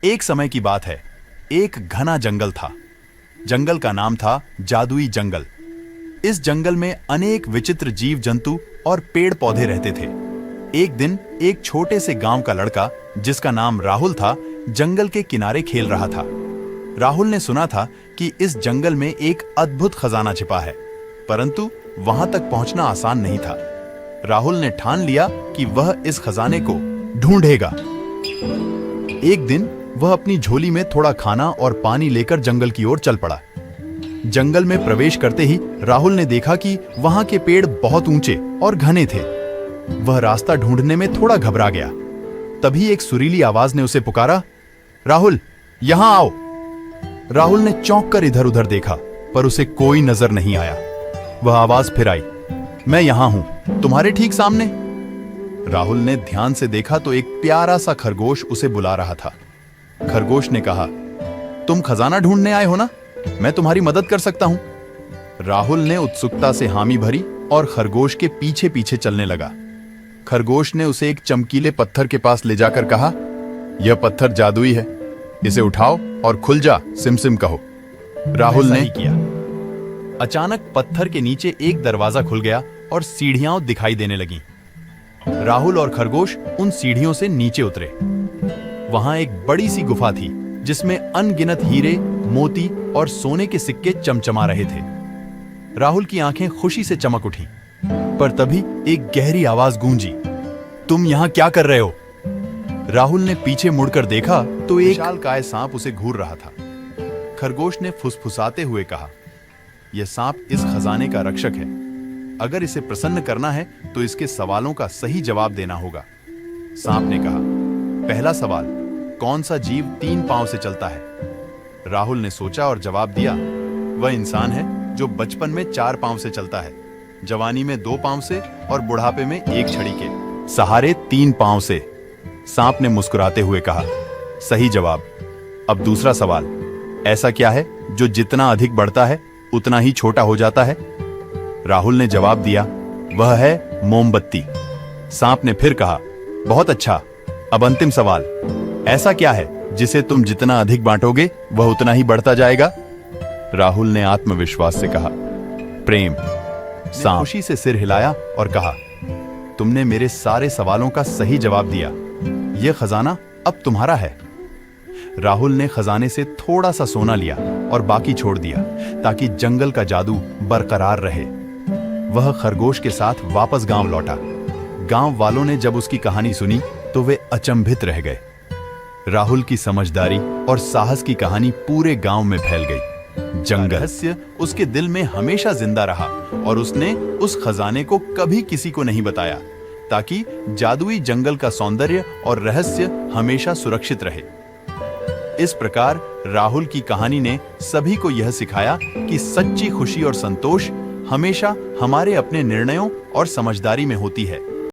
एक समय की बात है। एक घना जंगल था। जंगल का नाम था जादुई जंगल। इस जंगल में अनेक विचित्र जीव जंतु और पेड़ पौधे रहते थे। एक दिन एक छोटे से गांव का लड़का, जिसका नाम राहुल था, जंगल के किनारे खेल रहा था। राहुल ने सुना था कि इस जंगल में एक अद्भुत खजाना छिपा है, परंतु वहां तक पहुंचना आसान नहीं था। राहुल ने ठान लिया कि वह इस खजाने को ढूंढेगा। एक दिन वह अपनी झोली में थोड़ा खाना और पानी लेकर जंगल की ओर चल पड़ा। जंगल में प्रवेश करते ही राहुल ने देखा कि वहां के पेड़ बहुत ऊंचे और घने थे। वह रास्ता ढूंढने में थोड़ा घबरा गया। तभी एक सुरीली आवाज ने उसे पुकारा, राहुल, यहां आओ। राहुल ने चौंक कर इधर उधर देखा, पर उसे कोई नजर नहीं आया। वह आवाज फिर आई, मैं यहां हूं, तुम्हारे ठीक सामने। राहुल ने ध्यान से देखा तो एक प्यारा सा खरगोश उसे बुला रहा था। खरगोश ने कहा, तुम खजाना ढूंढने आए हो ना, मैं तुम्हारी मदद कर सकता हूं। राहुल ने उत्सुकता से हामी भरी और खरगोश के पीछे पीछे चलने लगा। खरगोश ने उसे एक चमकीले पत्थर के पास ले जाकर कहा, यह पत्थर जादुई है, इसे उठाओ और खुल जा, सिम कहो। राहुल ने किया। अचानक पत्थर के नीचे एक दरवाजा खुल गया और सीढ़ियां दिखाई देने लगीं। राहुल और खरगोश उन सीढ़ियों से नीचे उतरे। वहां एक बड़ी सी गुफा थी, जिसमें अनगिनत हीरे, मोती और सोने के सिक्के चमचमा रहे थे। राहुल की आंखें खुशी से चमक उठी, पर तभी एक गहरी आवाज गूंजी, तुम यहां क्या कर रहे हो? राहुल ने पीछे मुड़कर देखा तो एक विशालकाय सांप उसे घूर रहा था। खरगोश ने फुसफुसाते हुए कहा, यह सांप इस खजाने का रक्षक है। अगर इसे प्रसन्न करना है तो इसके सवालों का सही जवाब देना होगा। सांप ने कहा, पहला सवाल, कौन सा जीव 3 पांव से चलता है? राहुल ने सोचा और जवाब दिया, वह इंसान है जो बचपन में 4 पांव से चलता है, जवानी में 2 पांव से और बुढ़ापे में 1 छड़ी के सहारे 3 पांव से। सांप ने मुस्कुराते हुए कहा, सही जवाब। अब दूसरा सवाल, ऐसा क्या है जो जितना अधिक बढ़ता है उतना ही छोटा हो जाता है? राहुल ने जवाब दिया, वह है मोमबत्ती। सांप ने फिर कहा, बहुत अच्छा। अब अंतिम सवाल, ऐसा क्या है जिसे तुम जितना अधिक बांटोगे वह उतना ही बढ़ता जाएगा? राहुल ने आत्मविश्वास से कहा, प्रेम। सांप खुशी से सिर हिलाया और कहा, तुमने मेरे सारे सवालों का सही जवाब दिया। यह खजाना अब तुम्हारा है। राहुल ने खजाने से थोड़ा सा सोना लिया और बाकी छोड़ दिया, ताकि जंगल का जादू बरकरार रहे। वह खरगोश के साथ वापस गांव लौटा। गांव वालों ने जब उसकी कहानी सुनी तो वे अचंभित रह गए। राहुल की समझदारी और साहस की कहानी पूरे गांव में फैल गई। जंगल रहस्य उसके दिल में हमेशा जिंदा रहा और उसने उस खजाने को कभी किसी को नहीं बताया, ताकि जादुई जंगल का सौंदर्य और रहस्य हमेशा सुरक्षित रहे। इस प्रकार राहुल की कहानी ने सभी को यह सिखाया कि सच्ची खुशी और संतोष हमेशा हमारे अपने निर्णयों और समझदारी में होती है।